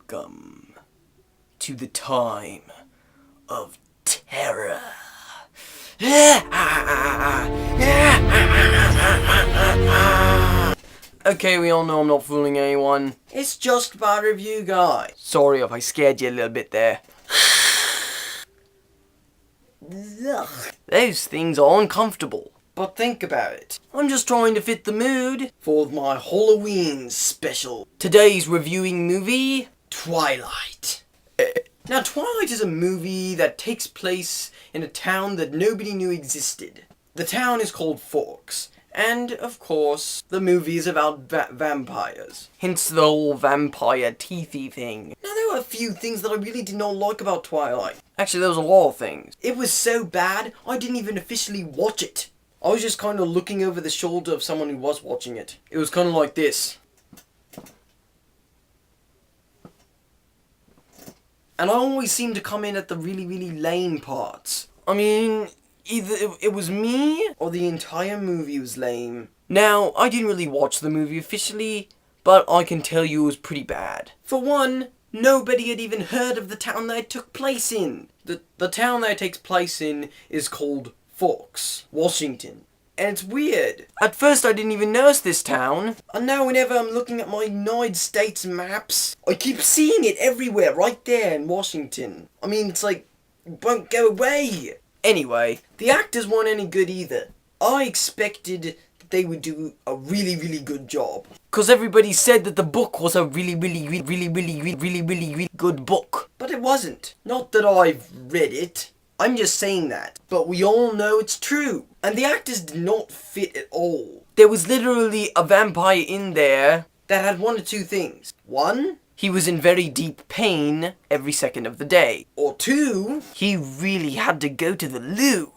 Welcome to the time of terror. Okay, we all know I'm not fooling anyone. It's just Bad Review Guy. Sorry if I scared you a little bit there. Those things are uncomfortable. But think about it. I'm just trying to fit the mood for my Halloween special. Today's reviewing movie, Twilight. Now, Twilight is a movie that takes place in a town that nobody knew existed. The town is called Forks. And, of course, the movie is about vampires. Hence the whole vampire teethy thing. Now, there were a few things that I really did not like about Twilight. Actually, there was a lot of things. It was so bad, I didn't even officially watch it. I was just kind of looking over the shoulder of someone who was watching it. It was kind of like this. And I always seem to come in at the really, really lame parts. I mean, either it was me or the entire movie was lame. Now, I didn't really watch the movie officially, but I can tell you it was pretty bad. For one, nobody had even heard of the town that it took place in. The town that it takes place in is called Forks, Washington. And it's weird. At first I didn't even notice this town. And now whenever I'm looking at my United States maps, I keep seeing it everywhere, right there in Washington. I mean, it's like, it won't go away. Anyway, the actors weren't any good either. I expected that they would do a really, really good job. Because everybody said that the book was a really good book. But it wasn't. Not that I've read it. I'm just saying that. But we all know it's true. And the actors did not fit at all. There was literally a vampire in there that had one or two things. One, he was in very deep pain every second of the day. Or two, he really had to go to the loo.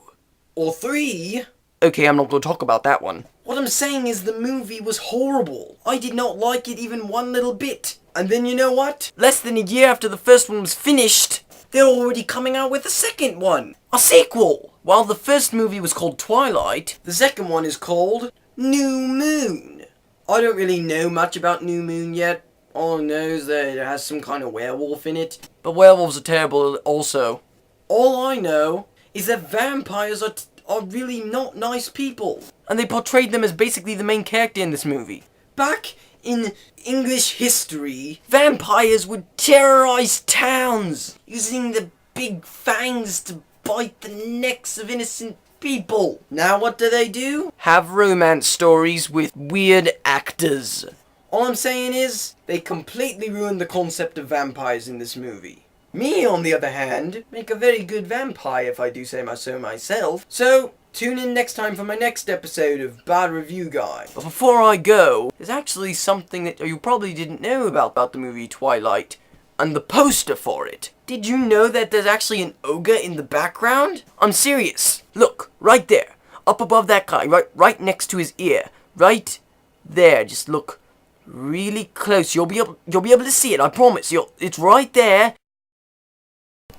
Or three, okay, I'm not going to talk about that one. What I'm saying is the movie was horrible. I did not like it even one little bit. And then you know what? Less than a year after the first one was finished, they're already coming out with a second one. A sequel. While the first movie was called Twilight, the second one is called New Moon. I don't really know much about New Moon yet. All I know is that it has some kind of werewolf in it. But werewolves are terrible also. All I know is that vampires are really not nice people. And they portrayed them as basically the main character in this movie. Back in English history, vampires would terrorize towns, using the big fangs to bite the necks of innocent people. Now what do? Have romance stories with weird actors. All I'm saying is, they completely ruined the concept of vampires in this movie. Me, on the other hand, make a very good vampire if I do say so myself. So, tune in next time for my next episode of Bad Review Guy. But before I go, there's actually something that you probably didn't know about the movie Twilight, and the poster for it. Did you know that there's actually an ogre in the background? I'm serious. Look, right there, up above that guy, right next to his ear, right there. Just look really close. You'll be able to see it. I promise. It's right there.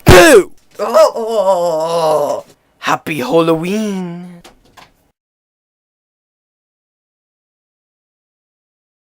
Boo! Oh! Happy Halloween!